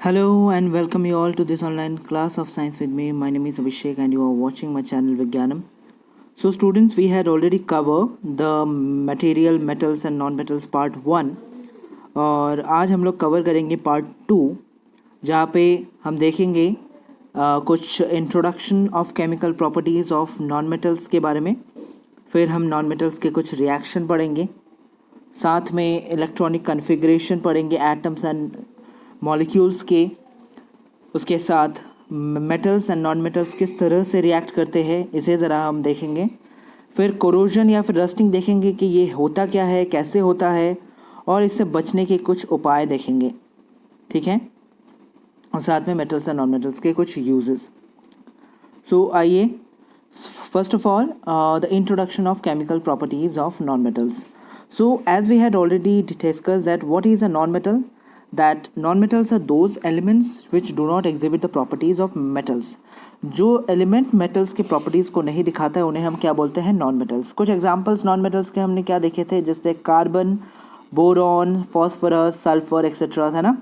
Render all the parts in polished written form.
Hello and welcome you all to this online class of science with me. My name is Abhishek and you are watching my channel Vigyanam. So students, we had already covered the material, metals and non-metals part 1 और आज हम लोग cover करेंगे part 2 जहाँ पे हम देखेंगे कुछ introduction of chemical properties of non-metals के बारे में। फिर हम नॉन-मेटल्स के कुछ रिएक्शन पढ़ेंगे, साथ में इलेक्ट्रॉनिक कन्फिग्रेशन पढ़ेंगे एटम्स एंड मॉलिक्यूल्स के। उसके साथ मेटल्स एंड नॉन मेटल्स किस तरह से रिएक्ट करते हैं इसे ज़रा हम देखेंगे। फिर कोरोजन या फिर रस्टिंग देखेंगे कि ये होता क्या है, कैसे होता है और इससे बचने के कुछ उपाय देखेंगे, ठीक है। और साथ में मेटल्स एंड नॉन मेटल्स के कुछ यूजेस। सो आइए, first of all the introduction of chemical properties of non metals. So as we had already discussed that what is a non-metal, that non-metals are those elements which do not exhibit the properties of metals. जो element metals के properties को नहीं दिखाता है उन्हें हम क्या बोलते हैं, नॉन मेटल्स. कुछ एग्जांपल्स नॉन मेटल्स के हमने क्या देखे थे, जैसे carbon, boron, phosphorus, sulphur etcetera, है ना.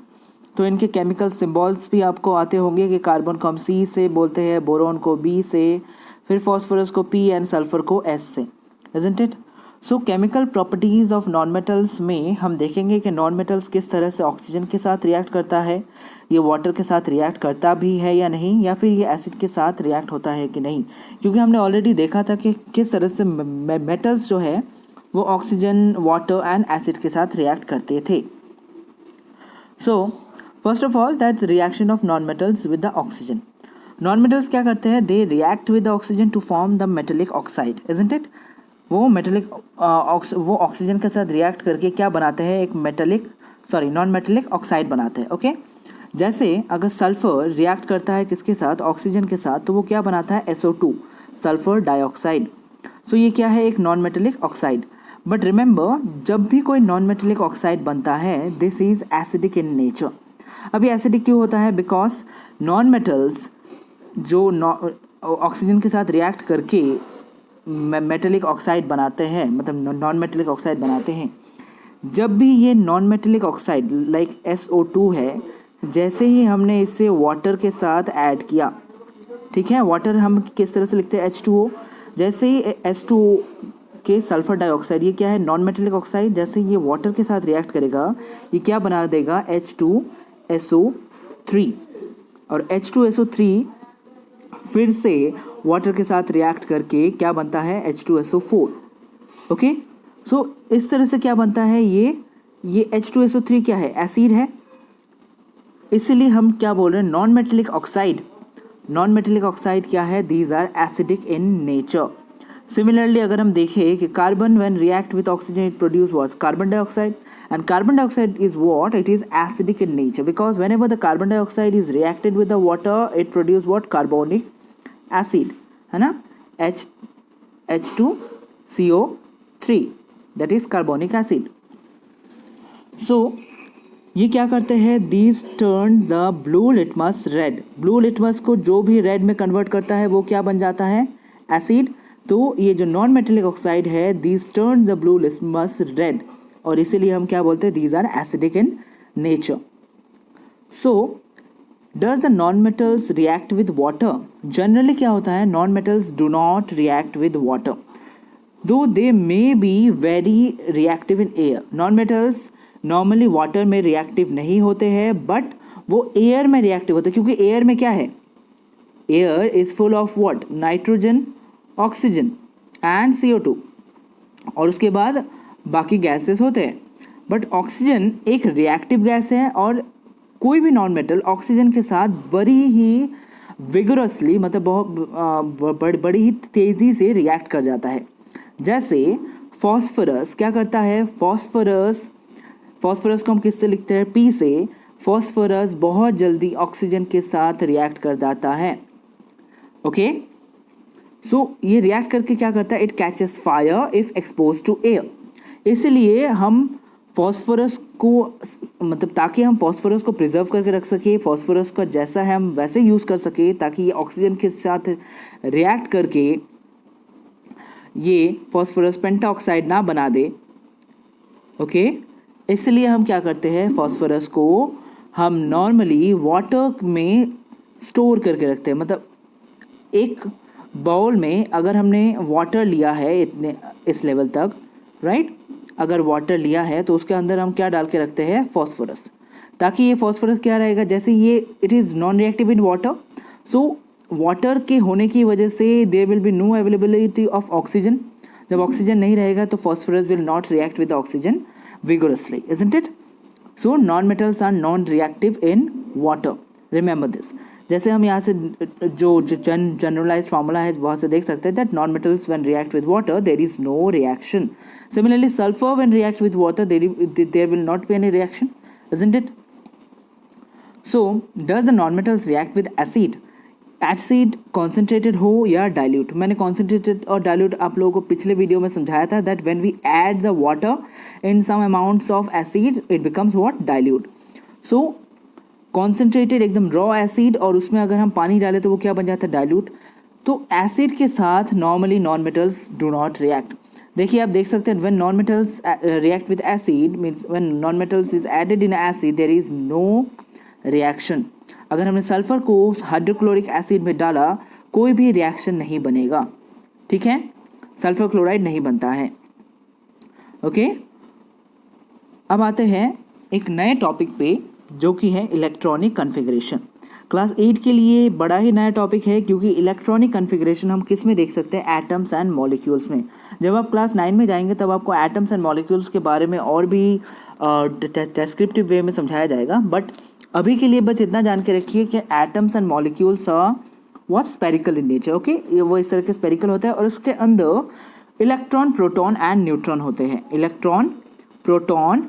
तो इनके केमिकल सिंबल्स भी आपको आते होंगे कि कार्बन को हम C से बोलते हैं, बोरॉन को B से, फिर फॉस्फोरस को P एंड सल्फर को S से, isn't it? So chemical properties of non metals में हम देखेंगे कि नॉन मेटल्स किस तरह से ऑक्सीजन के साथ रिएक्ट करता है, ये वाटर के साथ रिएक्ट करता भी है या नहीं, या फिर ये एसिड के साथ रिएक्ट होता है कि नहीं. क्योंकि हमने ऑलरेडी देखा था कि किस तरह से मेटल्स जो है वो ऑक्सीजन, वाटर एंड एसिड के साथ रिएक्ट करते थे. So first of all that reaction of non metals with the oxygen. Non metals क्या करते हैं, they react with the oxygen to form the metallic oxide, isn't it. वो metallic वो oxygen के साथ रिएक्ट करके क्या बनाते हैं, एक नॉन मेटेलिक ऑक्साइड बनाते हैं. ओके, जैसे अगर सल्फर रिएक्ट करता है किसके साथ, ऑक्सीजन के साथ, तो वो क्या बनाता है, SO2, सल्फर डाइऑक्साइड. सो ये क्या है, एक non metallic oxide. But remember, जब भी कोई नॉन मेटेलिक ऑक्साइड बनता है this is acidic in nature. अभी एसिडिक क्यों होता है, बिकॉज नॉन मेटल्स जो ऑक्सीजन के साथ रिएक्ट करके मेटेलिक ऑक्साइड बनाते हैं, मतलब नॉन मेटेलिक ऑक्साइड बनाते हैं. जब भी ये non metallic oxide like SO2 है, जैसे ही हमने इसे वाटर के साथ ऐड किया, ठीक है, वाटर हम किस तरह से लिखते हैं, H2O. जैसे ही H2O के सल्फर डाइऑक्साइड, ये क्या है, नॉन मेटेलिक ऑक्साइड, जैसे ये वाटर के साथ रिएक्ट करेगा ये क्या बना देगा, H2SO3. और H2SO3 फिर से वाटर के साथ रिएक्ट करके क्या बनता है, H2SO4. ओके, सो इस तरह से क्या बनता है, ये H2SO3 क्या है, एसिड है. इसलिए हम क्या बोल रहे हैं, non metallic oxide. Non metallic oxide क्या है, these are acidic in nature. Similarly अगर हम देखें कि carbon when react with oxygen it produce what, carbon dioxide. And carbon dioxide is what? It is acidic in nature because whenever the carbon dioxide is reacted with the water, it produces what? Carbonic acid, है ना, H2CO3, that is carbonic acid. So ये क्या करते हैं, these turn the blue litmus red. blue litmus को जो भी red में कन्वर्ट करता है वो क्या बन जाता है, एसिड. तो ये जो नॉन मेटेलिक ऑक्साइड है, these turn the blue litmus red, और इसीलिए हम क्या बोलते हैं, these are acidic in nature. So does the non metals react with water. Generally क्या होता है, non metals do not react with water, though they may be very reactive in air. Non metals normally water में reactive नहीं होते हैं, but वो air में reactive होते हैं, क्योंकि एयर में क्या है, air is full of what, nitrogen, oxygen and CO2, और उसके बाद बाकी गैसेस होते हैं. बट ऑक्सीजन एक रिएक्टिव गैस है और कोई भी नॉन मेटल ऑक्सीजन के साथ बड़ी ही विगरसली, मतलब बहुत बड़ी ही तेज़ी से रिएक्ट कर जाता है. जैसे फॉस्फोरस क्या करता है, फॉस्फोरस को हम किससे लिखते हैं, P से. फॉस्फोरस बहुत जल्दी ऑक्सीजन के साथ रिएक्ट कर जाता है. ओके, सो ये रिएक्ट करके क्या करता है, it catches fire if expose to air. इसलिए हम फॉस्फोरस को, मतलब ताकि हम फॉस्फोरस को प्रिजर्व करके रख सके, फॉस्फोरस का जैसा है हम वैसे यूज़ कर सके, ताकि ये ऑक्सीजन के साथ रिएक्ट करके ये फॉस्फोरस पेंटाऑक्साइड ना बना दे. ओके, इसलिए हम क्या करते हैं, फॉस्फोरस को हम नॉर्मली वाटर में स्टोर करके रखते हैं। मतलब एक बाउल में अगर हमने वाटर लिया है इतने इस लेवल तक, राइट, अगर वाटर लिया है तो उसके अंदर हम क्या डाल के रखते हैं, फॉस्फोरस, ताकि ये फॉस्फोरस क्या रहेगा, जैसे ये it is non reactive in water, so water के होने की वजह से there will be no availability of oxygen. जब ऑक्सीजन नहीं रहेगा तो phosphorus will not react with oxygen vigorously, isn't it? So non-metals are non-reactive in water. Remember this. जैसे हम यहाँ से जो जनरलाइज फार्मूला है वहाँ से देख सकते हैं that non-metals when react with water there is no reaction. Similarly, sulfur when react with water there will not be any reaction, isn't it? So does the non-metals react with acid? Acid concentrated हो या dilute. मैंने concentrated और dilute आप लोगों को पिछले video में समझाया था that when we add the water in some amounts of acid it becomes what, dilute. So concentrated एकदम रॉ एसिड और उसमें अगर हम पानी डालें तो वो क्या बन जाता है, डाइल्यूट। तो एसिड के साथ normally non metals do not react. देखिए आप देख सकते हैं when non metals react with acid means when non metals is added in acid there is no reaction. अगर हमने सल्फर को हाइड्रोक्लोरिक एसिड में डाला कोई भी रिएक्शन नहीं बनेगा, ठीक है, सल्फर क्लोराइड नहीं बनता है। ओके, अब आते हैं एक नए टॉपिक पे जो कि है इलेक्ट्रॉनिक कॉन्फ़िगरेशन। क्लास 8 के लिए बड़ा ही नया टॉपिक है क्योंकि इलेक्ट्रॉनिक कॉन्फ़िगरेशन हम किस में देख सकते हैं, एटम्स एंड मॉलिक्यूल्स में। जब आप क्लास 9 में जाएंगे तब आपको एटम्स एंड मॉलिक्यूल्स के बारे में और भी डिस्क्रिप्टिव वे में समझाया जाएगा, बट अभी के लिए बस इतना जान के रखिए कि atoms and molecules are what, spherical in nature. Okay, ये वो इस तरह के स्पेरिकल होता है और उसके अंदर इलेक्ट्रॉन, प्रोटॉन एंड न्यूट्रॉन होते हैं। Electron, proton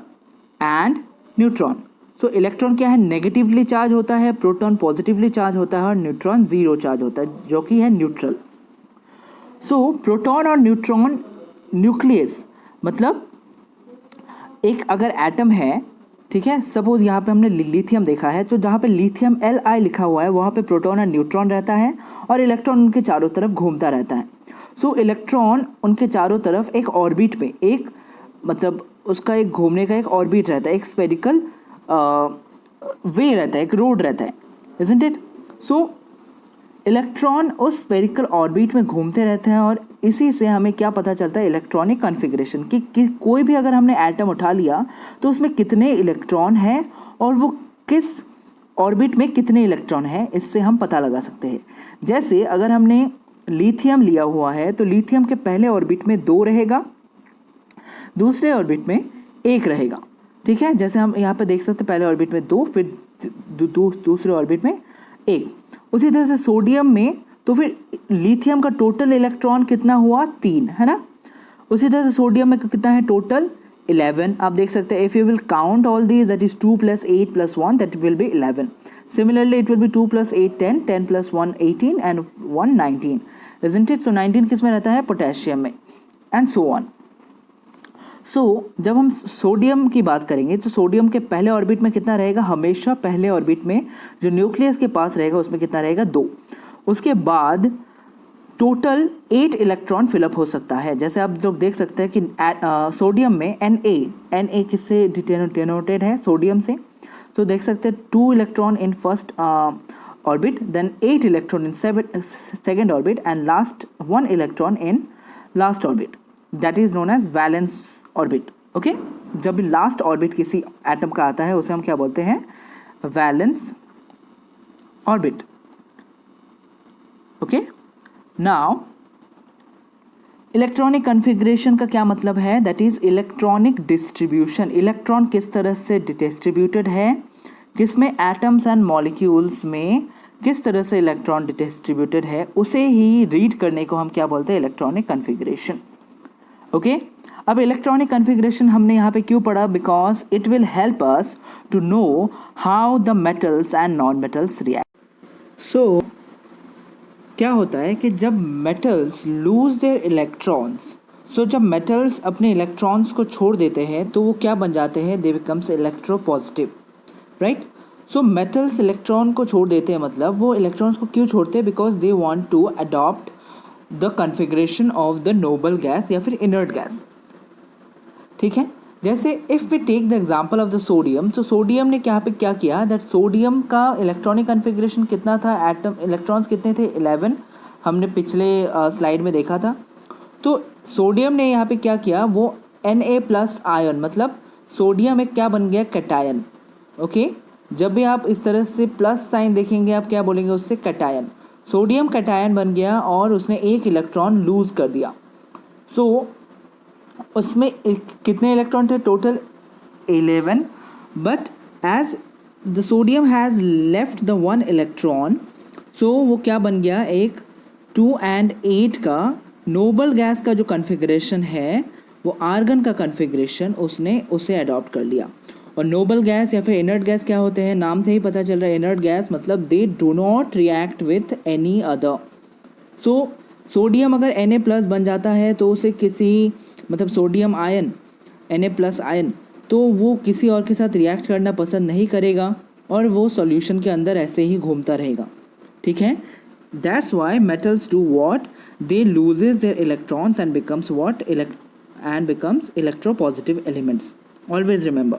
and neutron. So electron क्या है, नेगेटिवली चार्ज होता है, प्रोटॉन पॉजिटिवली चार्ज होता है और न्यूट्रॉन जीरो चार्ज होता है जो कि है न्यूट्रल। सो प्रोटॉन और न्यूट्रॉन न्यूक्लियस, मतलब एक अगर एटम है, ठीक है, सपोज यहाँ पे हमने लिथियम देखा है, तो जहाँ पे लिथियम Li लिखा हुआ है वहाँ पे प्रोटॉन और न्यूट्रॉन रहता है और इलेक्ट्रॉन उनके चारों तरफ घूमता रहता है। सो इलेक्ट्रॉन उनके चारों तरफ एक ऑर्बिट में, एक मतलब उसका एक घूमने का एक ऑर्बिट रहता है, एक स्पेरिकल वे रहता है, एक रोड रहता है, इजंट इट? सो इलेक्ट्रॉन उस स्पेरिकल ऑर्बिट में घूमते रहते हैं और इसी से हमें क्या पता चलता है, इलेक्ट्रॉनिक कॉन्फ़िगरेशन कि कोई भी अगर हमने एटम उठा लिया तो उसमें कितने इलेक्ट्रॉन हैं और वो किस ऑर्बिट में कितने इलेक्ट्रॉन हैं, इससे हम पता लगा सकते हैं। जैसे अगर हमने लिथियम लिया हुआ है तो लिथियम के पहले ऑर्बिट में 2 रहेगा, दूसरे ऑर्बिट में 1 रहेगा, ठीक है। जैसे हम यहाँ पे देख सकते हैं पहले ऑर्बिट में 2, फिर दूसरे ऑर्बिट में 1। उसी तरह से सोडियम में तो फिर लिथियम का टोटल इलेक्ट्रॉन कितना हुआ, 3, है ना। उसी तरह से सोडियम में कितना है टोटल, 11। आप देख सकते हैं if you will count all these that is 2 + 8 + 1 that will be 11। Similarly it will be 2 + 8 10, 10 + 1 18 and 1 19, isn't it? So 19 किस में रहता है, पोटेशियम में, एंड सो ऑन। सो जब हम सोडियम की बात करेंगे तो सोडियम के पहले ऑर्बिट में कितना रहेगा, हमेशा पहले ऑर्बिट में जो न्यूक्लियस के पास रहेगा उसमें कितना रहेगा, 2। उसके बाद टोटल 8 इलेक्ट्रॉन फिलअप हो सकता है। जैसे आप लोग देख सकते हैं कि सोडियम में Na किससे डिनोटेड है, सोडियम से। तो देख सकते हैं 2 electron in first orbit, then 8 electron in second orbit and last 1 electron in last orbit, that is known as valence orbit. Okay, जब लास्ट ऑर्बिट किसी एटम का आता है उसे हम क्या बोलते हैं, valence orbit. Okay, now electronic configuration का क्या मतलब है, that is electronic distribution. Electron किस तरह से डिस्ट्रीब्यूटेड है, किसमें, एटम्स एंड मॉलिक्यूल्स में किस तरह से इलेक्ट्रॉन डिस्ट्रीब्यूटेड है, उसे ही रीड करने को हम क्या बोलते हैं, इलेक्ट्रॉनिक कॉन्फ़िगरेशन। ओके, अब इलेक्ट्रॉनिक कॉन्फ़िगरेशन हमने यहाँ पे क्यों पढ़ा, because it will help us to know how the metals and non metals react. So क्या होता है कि जब metals lose their electrons, so जब मेटल्स अपने इलेक्ट्रॉन्स को छोड़ देते हैं तो वो क्या बन जाते हैं, दे becomes electropositive, right. So metals electron को छोड़ देते हैं, मतलब वो इलेक्ट्रॉन्स को क्यों छोड़ते हैं, because they want to adopt the configuration of the noble gas या फिर इनर्ट गैस, ठीक है। जैसे if we take the example of the sodium, तो सोडियम ने यहाँ पे क्या किया, दैट सोडियम का इलेक्ट्रॉनिक कन्फिग्रेशन कितना था, एटम इलेक्ट्रॉन्स कितने थे, 11, हमने पिछले स्लाइड में देखा था। तो सोडियम ने यहाँ पे क्या किया, वो Na+ आयन, मतलब सोडियम एक क्या बन गया, कैटायन। ओके, जब भी आप इस तरह से प्लस साइन देखेंगे आप क्या बोलेंगे उससे, कैटायन। सोडियम कैटायन बन गया और उसने एक इलेक्ट्रॉन लूज कर दिया। सो उसमें कितने इलेक्ट्रॉन थे, total 11, but as the sodium has left the 1 electron, so वो क्या बन गया, एक 2 and 8 का नोबल गैस का जो कन्फिग्रेशन है वो आर्गन का कन्फिग्रेशन उसने उसे अडॉप्ट कर लिया। और नोबल गैस या फिर इनर्ट गैस क्या होते हैं, नाम से ही पता चल रहा है, इनर्ट गैस मतलब they do not react with any other. So sodium अगर Na+ बन जाता है तो उसे किसी, मतलब सोडियम आयन Na+ आयन, तो वो किसी और के साथ रिएक्ट करना पसंद नहीं करेगा और वो सॉल्यूशन के अंदर ऐसे ही घूमता रहेगा। ठीक है, that's why metals do what, they loses their electrons and becomes what, and becomes electropositive elements. Always remember.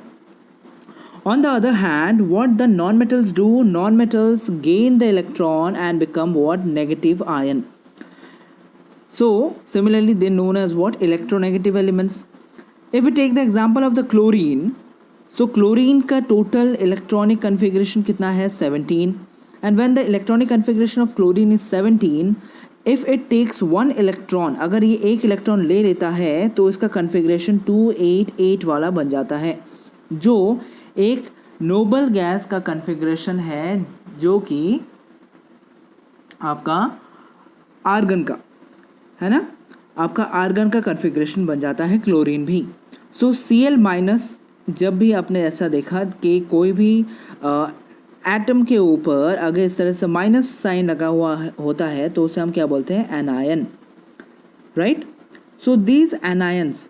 On the other hand, what the non-metals do, non-metals gain the electron and become what, negative ion. So similarly they known as what, electronegative elements. If we take the example of the chlorine, so chlorine का total electronic configuration कितना है, 17, and when the electronic configuration of chlorine is 17, if it takes 1 electron, अगर ये एक electron ले लेता है तो इसका कन्फिग्रेशन 288 वाला बन जाता है, जो एक नोबल गैस का कन्फिग्रेशन है, जो कि आपका आर्गन का है ना, आपका आर्गन का कन्फिग्रेशन बन जाता है क्लोरीन भी। सो Cl-, जब भी आपने ऐसा देखा कि कोई भी एटम के ऊपर अगर इस तरह से माइनस साइन लगा हुआ होता है तो उसे हम क्या बोलते हैं, anion, right. So these anions,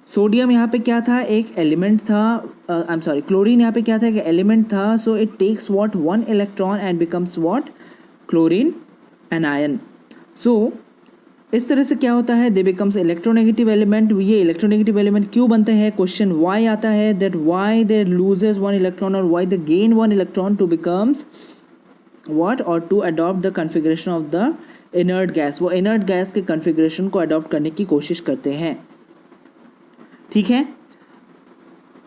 sodium यहाँ पे क्या था, एक एलिमेंट था, आई एम सॉरी, क्लोरीन यहाँ पे क्या था, एक एलिमेंट था। So it takes what, 1 electron and becomes what, chlorine anion. So इस तरह से क्या होता है, दे बिकम्स इलेक्ट्रोनेगेटिव एलिमेंट। ये इलेक्ट्रोनेगेटिव एलिमेंट क्यों बनते हैं, क्वेश्चन वाई आता है, that why they loses 1 electron और why they gain 1 electron to becomes what, और to adopt the configuration of the inert gas. वो इनर्ट गैस के कन्फिग्रेशन को अडॉप्ट करने की कोशिश करते हैं। ठीक है,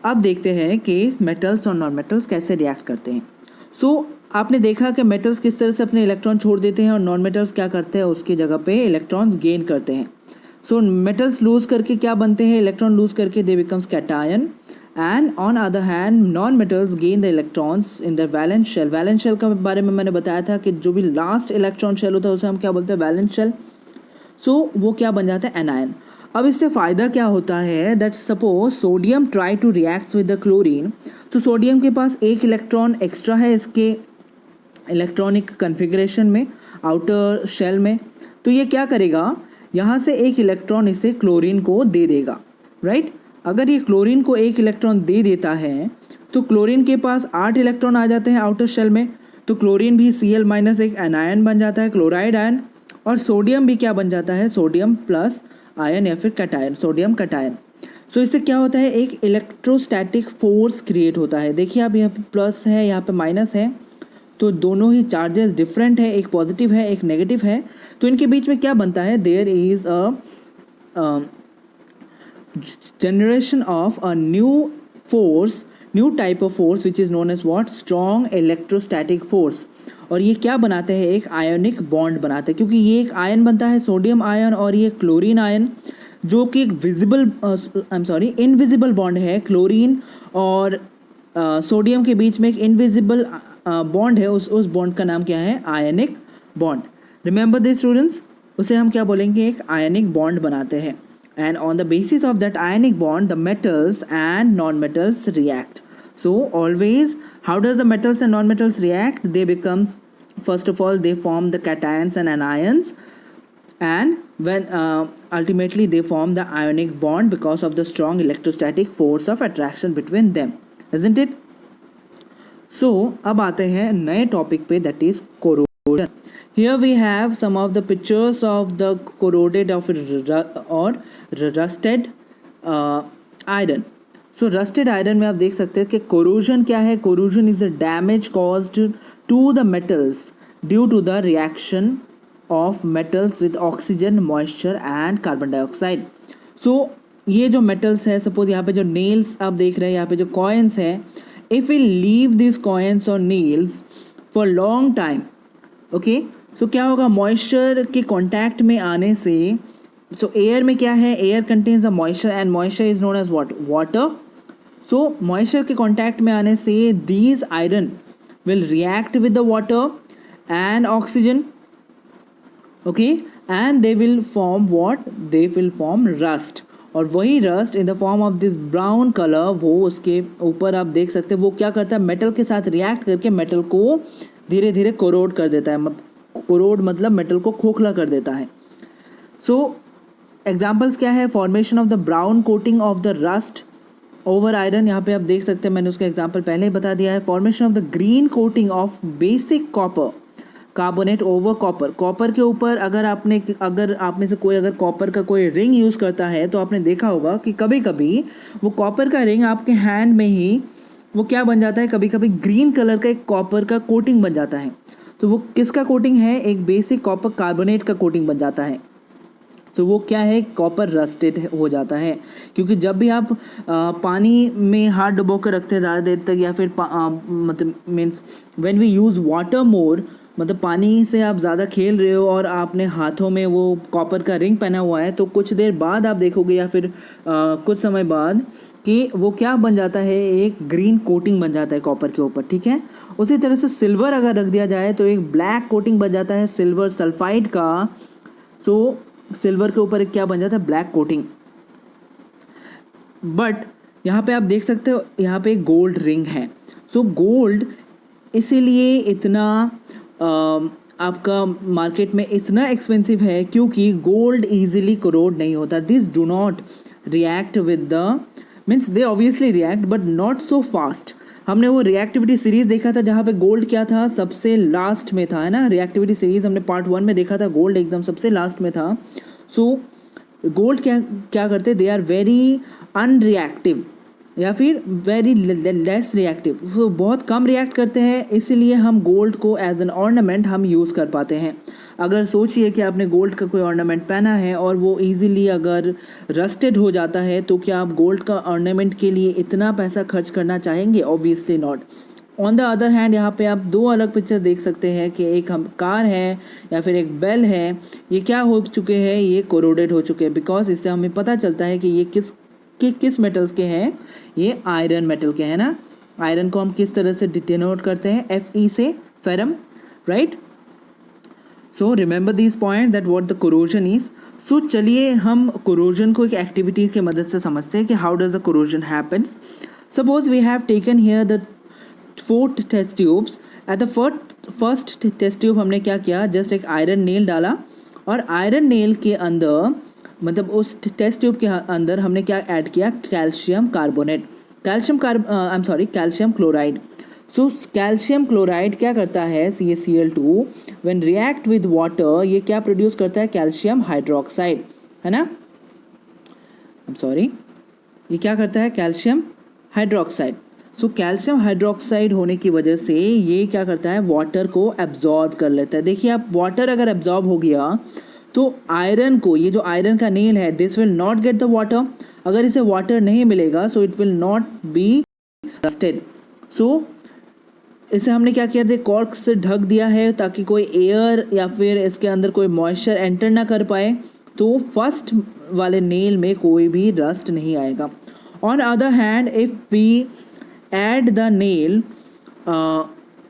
अब देखते हैं कि मेटल्स और नॉन मेटल्स कैसे रिएक्ट करते हैं। सो आपने देखा कि मेटल्स किस तरह से अपने इलेक्ट्रॉन छोड़ देते हैं और नॉन मेटल्स क्या करते हैं, उसकी जगह पे इलेक्ट्रॉन्स गेन करते हैं। सो मेटल्स लूज करके क्या बनते हैं, इलेक्ट्रॉन लूज करके they becomes cation, and on other hand non metals gain the electrons in the valence shell. Valence shell के बारे में मैंने बताया था कि जो भी लास्ट इलेक्ट्रॉन शेल होता है उसे हम क्या बोलते हैं, वैलेंस शेल। सो वो क्या बन जाता है, एनायन। अब इससे फ़ायदा क्या होता है, that suppose sodium try to react with the chlorine, तो सोडियम के पास एक इलेक्ट्रॉन एक्स्ट्रा है इसके इलेक्ट्रॉनिक कन्फिग्रेशन में, आउटर शेल में, तो ये क्या करेगा, यहाँ से एक इलेक्ट्रॉन इसे क्लोरीन को दे देगा, राइट। अगर ये क्लोरीन को एक इलेक्ट्रॉन दे देता है तो क्लोरीन के पास 8 इलेक्ट्रॉन आ जाते हैं आउटर शेल में, तो क्लोरीन भी Cl- एक एनायन बन जाता है, क्लोराइड आयन, और सोडियम भी क्या बन जाता है, सोडियम प्लस आयन या फिर कैटायन, सोडियम कैटायन। सो इससे क्या होता है, एक इलेक्ट्रोस्टैटिक फोर्स क्रिएट होता है। देखिए आप यहाँ पे प्लस है, यहाँ पे माइनस है, तो दोनों ही चार्जेस डिफरेंट है, एक पॉजिटिव है एक नेगेटिव है, तो इनके बीच में क्या बनता है, there is a generation of a new force, new type of force which is known as what, strong electrostatic force. और ये क्या बनाते हैं, एक आयोनिक बॉन्ड बनाते हैं, क्योंकि ये एक आयन बनता है सोडियम आयन और ये क्लोरीन आयन, जो कि एक visible I am sorry invisible bond है। क्लोरीन और सोडियम के बीच में एक इनविजिबल बॉन्ड है, उस बॉन्ड का नाम क्या है, ionic bond. Remember this students, उसे हम क्या बोलेंगे, एक आयनिक बॉन्ड बनाते हैं, and on the basis of that ionic bond the metals and non-metals react. So always, how does the metals and non-metals react, they become, first of all they form the cations and anions, and when ultimately they form the ionic bond because of the strong electrostatic force of attraction between them, isn't it? So अब आते हैं नए topic पे, that is corrosion. Here we have some of the pictures of the corroded or rusted iron. So rusted iron में आप देख सकते हैं कि कोरोजन क्या है. Corrosion is the damage caused to the metals due to the reaction of metals with oxygen, moisture and carbon dioxide. So ये जो मेटल्स है, सपोज यहाँ पे जो नेल्स आप देख रहे हैं, यहाँ पे जो कॉइन्स है, if we leave this coins और nails for long time, okay, so क्या होगा, मॉइस्चर के कॉन्टैक्ट में आने से, सो एयर में क्या है, air contains the moisture and moisture is known as what, water. So moisture के कॉन्टैक्ट में आने से these iron will react with the water and oxygen, okay, and they will form what, they will form rust. और वही rust in the form of this brown colour, वो उसके ऊपर आप देख सकते हैं वो क्या करता है, मेटल के साथ रिएक्ट करके मेटल को धीरे धीरे कोरोड कर देता है. कोरोड मतलब मेटल को खोखला कर देता है. सो एग्जाम्पल्स क्या है, formation of the brown coating of the rust over iron, यहाँ पे आप देख सकते हैं मैंने उसका एग्जाम्पल पहले ही बता दिया है. Formation of the green coating of basic copper carbonate over copper. Copper के ऊपर अगर आप में से कोई अगर कॉपर का कोई रिंग यूज़ करता है तो आपने देखा होगा कि कभी कभी वो कॉपर का रिंग आपके हैंड में ही वो क्या बन जाता है, कभी कभी ग्रीन कलर का एक कॉपर का कोटिंग बन जाता है. तो वो किसका कोटिंग है, एक बेसिक कॉपर कार्बोनेट का कोटिंग बन जाता है. तो वो क्या है, कॉपर रस्टेड हो जाता है. क्योंकि जब भी आप पानी में हाथ डुबो कर रखते हैं ज़्यादा देर तक, या फिर मतलब means when we use water more, मतलब पानी से आप ज़्यादा खेल रहे हो और आपने हाथों में वो कॉपर का रिंग पहना हुआ है, तो कुछ देर बाद आप देखोगे या फिर कुछ समय बाद कि वो क्या बन जाता है, एक ग्रीन कोटिंग बन जाता है कॉपर के ऊपर. ठीक है. उसी तरह से सिल्वर अगर रख दिया जाए तो एक ब्लैक कोटिंग बन जाता है सिल्वर सल्फाइड का. तो सिल्वर के ऊपर एक क्या बन जाता है, ब्लैक कोटिंग. बट यहाँ पे आप देख सकते हो यहाँ पे गोल्ड रिंग है. सो गोल्ड इसीलिए इतना आपका मार्केट में इतना एक्सपेंसिव है क्योंकि गोल्ड इजीली कोरोड नहीं होता. This do not react with the, means they obviously react but not so fast. हमने वो रिएक्टिविटी सीरीज देखा था जहाँ पे गोल्ड क्या था, सबसे लास्ट में था, है ना. रिएक्टिविटी सीरीज हमने पार्ट 1 में देखा था, गोल्ड एकदम सबसे लास्ट में था. सो गोल्ड क्या करते, दे आर वेरी अनरिएक्टिव या फिर वेरी लेस रिएक्टिव. वो बहुत कम रिएक्ट करते हैं, इसीलिए हम गोल्ड को एज एन ऑर्नामेंट हम यूज़ कर पाते हैं. अगर सोचिए कि आपने गोल्ड का कोई ऑर्नामेंट पहना है और वो इजीली अगर रस्टेड हो जाता है, तो क्या आप गोल्ड का ऑर्नामेंट के लिए इतना पैसा खर्च करना चाहेंगे? Obviously not. On the other hand यहाँ पे आप दो अलग पिक्चर देख सकते हैं कि एक हम कार है या फिर एक बेल है, ये क्या हो चुके हैं, ये कोरोडेड हो चुके हैं. बिकॉज इससे हमें पता चलता है कि ये किस मेटल्स के हैं, ये आयरन मेटल के हैं ना. आयरन को हम किस तरह से डिनोट करते हैं, Fe से, ferrum, right. So remember this point that what the corrosion is. So चलिए हम कोरोजन को एक एक्टिविटी की मदद से समझते हैं कि how does the corrosion happens. Suppose we have taken here the 4 test tubes. At the first test tube हमने क्या किया, जस्ट एक आयरन नेल डाला और आयरन नेल के अंदर, मतलब उस टेस्ट ट्यूब के अंदर हमने क्या ऐड किया, calcium carbonate, calcium chloride. So calcium chloride क्या करता है, CaCl2 when react with water, ये क्या प्रोड्यूस करता है, कैल्शियम हाइड्रोक्साइड, है ना. ये क्या करता है, calcium hydroxide. So calcium hydroxide होने की वजह से ये क्या करता है, वाटर को एब्जॉर्ब कर लेता है. देखिए आप, वाटर अगर एब्जॉर्ब हो गया तो आयरन को, ये जो आयरन का नेल है, this will not get the water. अगर इसे वाटर नहीं मिलेगा so it will not be rusted. So इसे हमने क्या किया था, कॉर्क से ढक दिया है ताकि कोई एयर या फिर इसके अंदर कोई मॉइस्चर एंटर ना कर पाए, तो फर्स्ट वाले नेल में कोई भी रस्ट नहीं आएगा. On other hand if we add the nail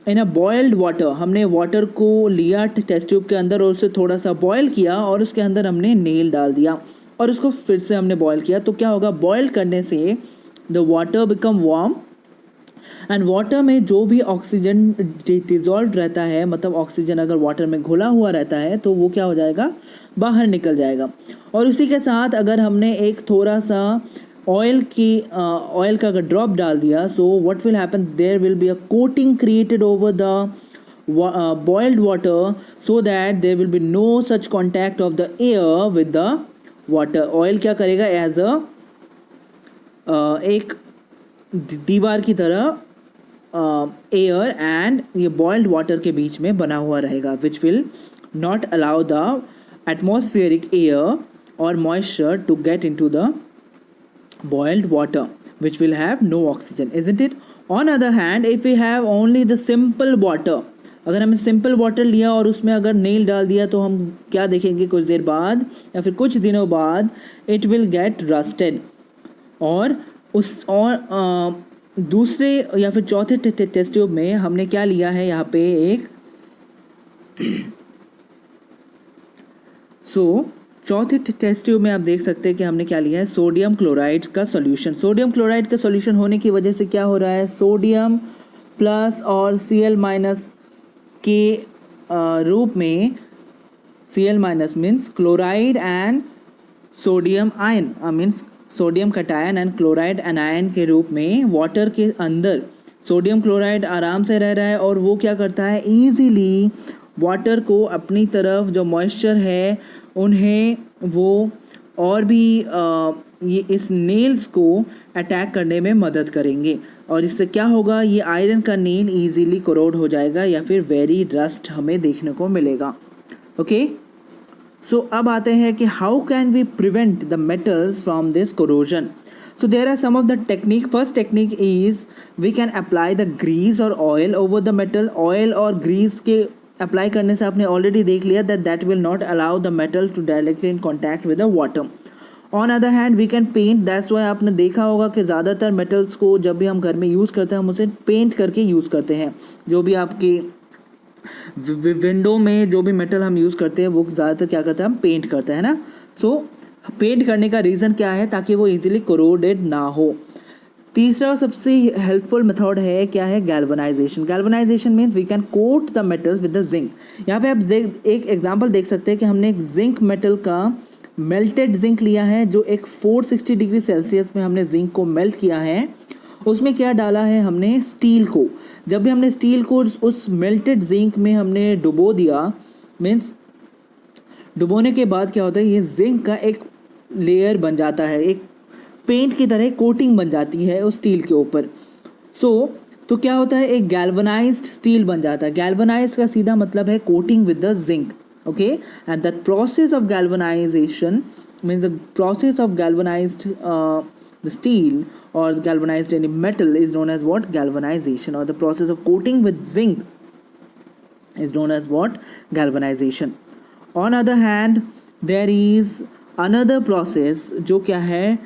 in a boiled water, हमने वाटर को लिया टेस्ट ट्यूब के अंदर और उसे थोड़ा सा बॉयल किया और उसके अंदर हमने नेल डाल दिया और उसको फिर से हमने बॉयल किया, तो क्या होगा, बॉयल करने से the water become warm and water में जो भी ऑक्सीजन डिजॉल्व रहता है, मतलब ऑक्सीजन अगर वाटर में घुला हुआ रहता है तो वो क्या हो जाएगा, बाहर निकल जाएगा. और उसी के साथ अगर हमने एक थोड़ा सा ऑयल का अगर ड्रॉप डाल दिया, so what will happen, there will be a coating created over the boiled water so that there will be no such contact of the air with the water. Oil क्या करेगा, as एक दीवार की तरह air and ये boiled water के बीच में बना हुआ रहेगा, which will not allow the atmospheric air or moisture to get into the boiled water, which will have no oxygen, isn't it? On other hand, if we have only the simple water, अगर हमने simple water लिया और उसमें अगर nail डाल दिया तो हम क्या देखेंगे कुछ देर बाद या फिर कुछ दिनों बाद इट विल गेट रस्टेड। और दूसरे या फिर चौथे टेस्ट ट्यूब में हमने क्या लिया है यहाँ पे एक चौथे टेस्ट ट्यूब में आप देख सकते हैं कि हमने क्या लिया है, सोडियम क्लोराइड का सॉल्यूशन। सोडियम क्लोराइड का सॉल्यूशन होने की वजह से क्या हो रहा है, सोडियम प्लस और Cl माइनस के रूप में, Cl minus means chloride and sodium ion, means sodium cation and chloride anion के रूप में वाटर के अंदर सोडियम क्लोराइड आराम से रह रहा है और वो क्या करता है, ईजीली वाटर को अपनी तरफ जो मॉइस्चर है उन्हें वो और भी ये इस नेल्स को अटैक करने में मदद करेंगे और इससे क्या होगा, ये आयरन का नेल इजीली कोरोड हो जाएगा या फिर वेरी रस्ट हमें देखने को मिलेगा। ओके, सो अब आते हैं कि how can we prevent the metals from this corrosion. So there are some of the technique. First technique is we can apply the grease or oil over the metal. Oil और grease के apply करने से आपने already देख लिया that will not allow the metal to directly in contact with the water. On other hand we can paint. That's why आपने देखा होगा कि ज़्यादातर मेटल्स को जब भी हम घर में यूज़ करते हैं हम उसे पेंट करके यूज़ करते हैं। जो भी आपके विंडो में जो भी मेटल हम यूज़ करते हैं वो ज़्यादातर क्या करते हैं, हम पेंट करते हैं ना। सो पेंट करने का रीज़न क्या है, ताकि वो इजीली कोरोडेड ना हो। तीसरा और सबसे हेल्पफुल मेथड है क्या है, galvanization. Galvanization means we can coat the metals with the zinc. यहाँ पे आप एक एग्जांपल देख सकते हैं कि हमने एक जिंक मेटल का मेल्टेड जिंक लिया है, जो एक 460 डिग्री सेल्सियस में हमने जिंक को मेल्ट किया है। उसमें क्या डाला है हमने, स्टील को। जब भी हमने स्टील को उस मेल्टेड जिंक में हमने डुबो दिया, मीन्स डुबोने के बाद क्या होता है, ये जिंक का एक लेयर बन जाता है, एक पेंट की तरह कोटिंग बन जाती है उस स्टील के ऊपर। तो क्या होता है, एक गैल्वनाइज्ड स्टील बन जाता है। गैल्वनाइज्ड का सीधा मतलब है coating with the zinc. Okay, and that process of galvanization means the process of galvanized the steel or galvanized any metal is known as what, galvanization, or the process of coating with zinc is known as what, galvanization. On other hand there is another process जो क्या है,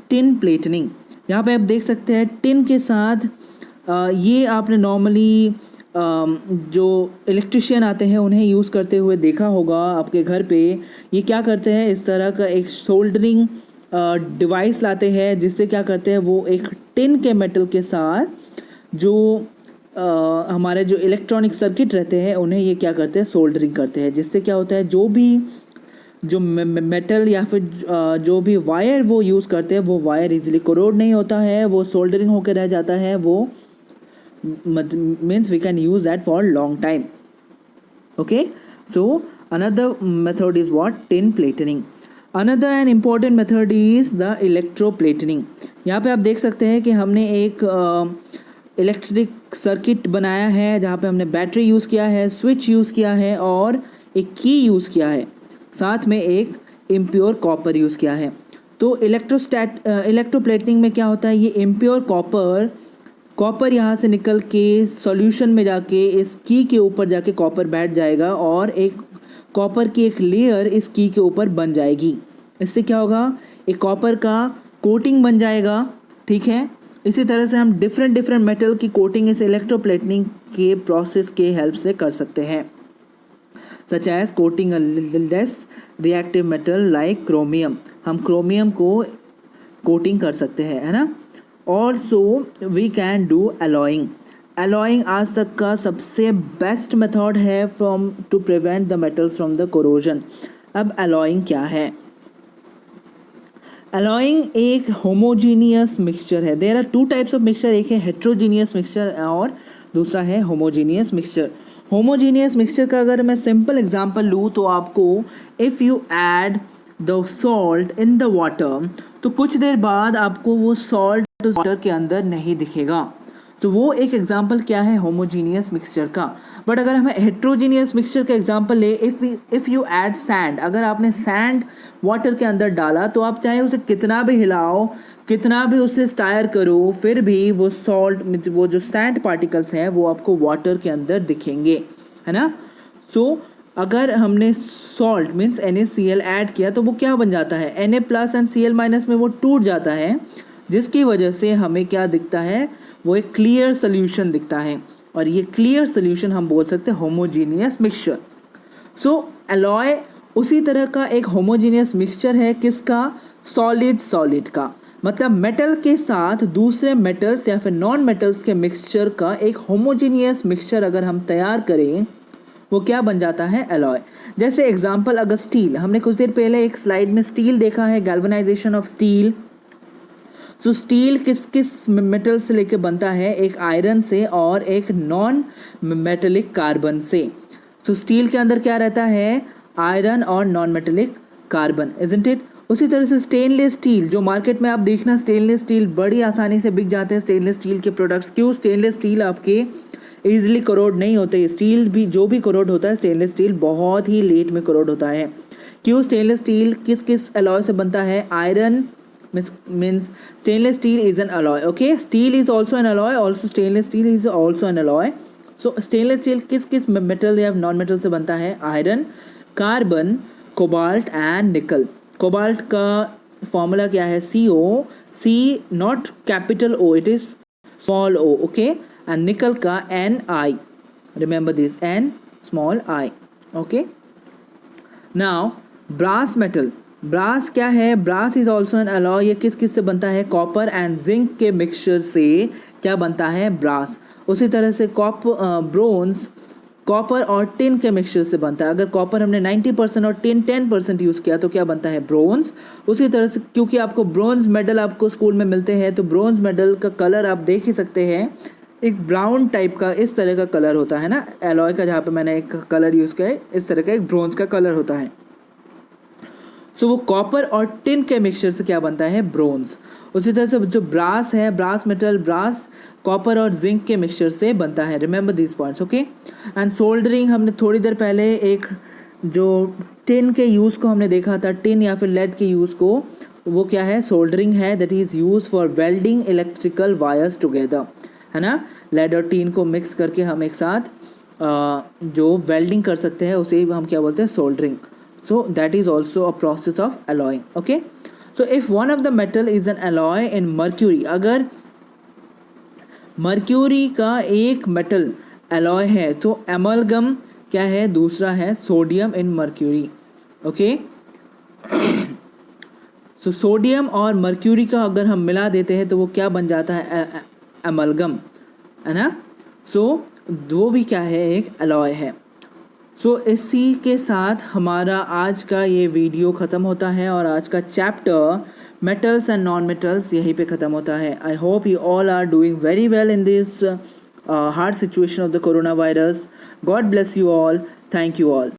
tin प्लेटनिंग। यहाँ पे आप देख सकते हैं tin के साथ ये आपने नॉर्मली जो इलेक्ट्रिशियन आते हैं उन्हें यूज़ करते हुए देखा होगा आपके घर पे। ये क्या करते हैं, इस तरह का एक सोल्डरिंग डिवाइस लाते हैं, जिससे क्या करते हैं, वो एक टिन के मेटल के साथ जो हमारे जो इलेक्ट्रॉनिक सर्किट रहते हैं उन्हें ये क्या करते हैं, सोल्डरिंग करते हैं। जिससे क्या होता है, जो भी जो मेटल या फिर जो भी वायर वो यूज़ करते हैं वो वायर इजीली कोरोड नहीं होता है, वो सोल्डरिंग होकर रह जाता है। वो means we can use that for long time. Okay, so another method is what, tin plating. Another and important method is the electroplating. यहाँ पे आप देख सकते हैं कि हमने एक इलेक्ट्रिक सर्किट बनाया है जहाँ पे हमने बैटरी यूज़ किया है, स्विच यूज़ किया है और एक की यूज़ किया है, साथ में एक इम्प्योर कॉपर यूज़ किया है। तो इलेक्ट्रोप्लेटनिंग में क्या होता है, ये इम्प्योर कॉपर यहाँ से निकल के सॉल्यूशन में जाके इस की के ऊपर जाके कॉपर बैठ जाएगा और एक कॉपर की एक लेयर इस की के ऊपर बन जाएगी। इससे क्या होगा, एक कॉपर का कोटिंग बन जाएगा। ठीक है, इसी तरह से हम डिफरेंट मेटल की कोटिंग इस इलेक्ट्रोप्लेटनिंग के प्रोसेस के हेल्प से कर सकते हैं, such as coating a less reactive metal like chromium. हम क्रोमियम को कोटिंग कर सकते हैं, है ना। Also we can do alloying. Alloying आज तक का सबसे बेस्ट मेथड है from to prevent the metals from the corrosion. अब एलॉइंग क्या है, एलॉइंग एक होमोजीनियस मिक्सचर है। There are two types of mixture, एक है हेट्रोजीनियस मिक्सचर और दूसरा है होमोजीनियस मिक्सचर। होमोजीनियस मिक्सचर का अगर मैं सिंपल एग्जांपल लूँ तो आपको, if you add the salt in the water, तो कुछ देर बाद आपको वो सॉल्ट वाटर के अंदर नहीं दिखेगा। तो वो एक एग्जांपल क्या है, होमोजीनियस मिक्सचर का। बट अगर हमें हेट्रोजीनियस मिक्सचर का एग्जांपल ले, इफ़ यू ऐड सैंड, अगर आपने सैंड वाटर के अंदर डाला तो आप चाहे उसे कितना भी हिलाओ, कितना भी उसे स्टायर करो, फिर भी वो सॉल्ट, वो जो सैंड पार्टिकल्स हैं वो आपको वाटर के अंदर दिखेंगे, है ना। सो अगर हमने सॉल्ट मीन्स NaCl ऐड किया तो वो क्या बन जाता है, Na plus and Cl minus में वो टूट जाता है, जिसकी वजह से हमें क्या दिखता है, वो एक क्लियर सोल्यूशन दिखता है। और ये क्लियर सोल्यूशन हम बोल सकते हैं होमोजीनियस मिक्सचर। सो एलॉय उसी तरह का एक होमोजीनियस मिक्सचर है, किसका, सॉलिड का, मतलब मेटल के साथ दूसरे मेटल्स या फिर नॉन मेटल्स के मिक्सचर का एक होमोजीनियस मिक्सचर अगर हम तैयार करें, वो क्या बन जाता है, एलॉय। जैसे एग्जांपल, अगर स्टील, हमने कुछ देर पहले एक स्लाइड में स्टील देखा है, galvanisation of steel. So steel किस किस मेटल से लेके बनता है, एक आयरन से और एक नॉन मेटेलिक कार्बन से। सो स्टील के अंदर क्या रहता है, आयरन और non metallic carbon, isn't it. उसी तरह से स्टेनलेस स्टील, जो मार्केट में आप देखना स्टेनलेस स्टील बड़ी आसानी से बिक जाते हैं स्टेनलेस स्टील के प्रोडक्ट्स। क्यों, स्टेनलेस स्टील आपके ईजिली करोड नहीं होते। स्टील भी जो भी करोड होता है, स्टेनलेस स्टील बहुत ही लेट में करोड होता है। क्यों, स्टेनलेस स्टील किस किस अलॉय से बनता है, iron means stainless steel is an alloy. Okay, steel is also an alloy, also stainless steel is also an alloy. So stainless steel किस किस मेटल या नॉन मेटल से बनता है, iron, carbon, cobalt and nickel. Cobalt का formula क्या है, CO, C not capital O, it is small O, okay. And nickel का Ni, remember this, N small I, okay. Now brass metal, brass क्या है, brass is also an alloy. ये किस किस से बनता है, कॉपर एंड जिंक के मिक्सचर से क्या बनता है, ब्रास। उसी तरह से ब्रोंज कॉपर और टिन के मिक्सचर से बनता है। अगर कॉपर हमने 90% और टिन 10% यूज़ किया तो क्या बनता है, ब्रोंज। उसी तरह से क्योंकि आपको ब्रोंज मेडल आपको स्कूल में मिलते हैं, तो ब्रोंज मेडल का कलर आप देख ही सकते हैं, एक ब्राउन टाइप का इस तरह का कलर होता है ना, एलॉय का जहाँ पे मैंने एक कलर यूज़ किया है, इस तरह का एक ब्रोंज का कलर होता है। सो वो कॉपर और टिन के मिक्सचर से क्या बनता है, ब्रोंज। उसी तरह से जो ब्रास है, ब्रास मेटल, ब्रास कॉपर और जिंक के मिक्सचर से बनता है, remember this points, okay. And soldering, हमने थोड़ी देर पहले एक जो टिन के यूज़ को हमने देखा था, टिन या फिर लेड के यूज़ को, वो क्या है, सोल्डरिंग है, that is use for welding electrical wires together, है ना। लेड और टिन को मिक्स करके हम एक साथ जो वेल्डिंग कर सकते हैं उसे हम क्या बोलते हैं, soldering. So that is also a process of alloying. Okay, so if one of the metal is an alloy in mercury, अगर मर्क्यूरी का एक मेटल alloy है तो amalgam क्या है, दूसरा है सोडियम इन मर्क्यूरी, ओके। सो सोडियम और मर्क्यूरी का अगर हम मिला देते हैं तो वो क्या बन जाता है, amalgam, है ना। सो वो भी क्या है, एक alloy है। सो इसी के साथ हमारा आज का ये वीडियो ख़त्म होता है और आज का chapter metals and non metals यहीं पे ख़त्म होता है। I hope you all are doing very well in this hard situation of the corona virus. God bless you all, thank you all.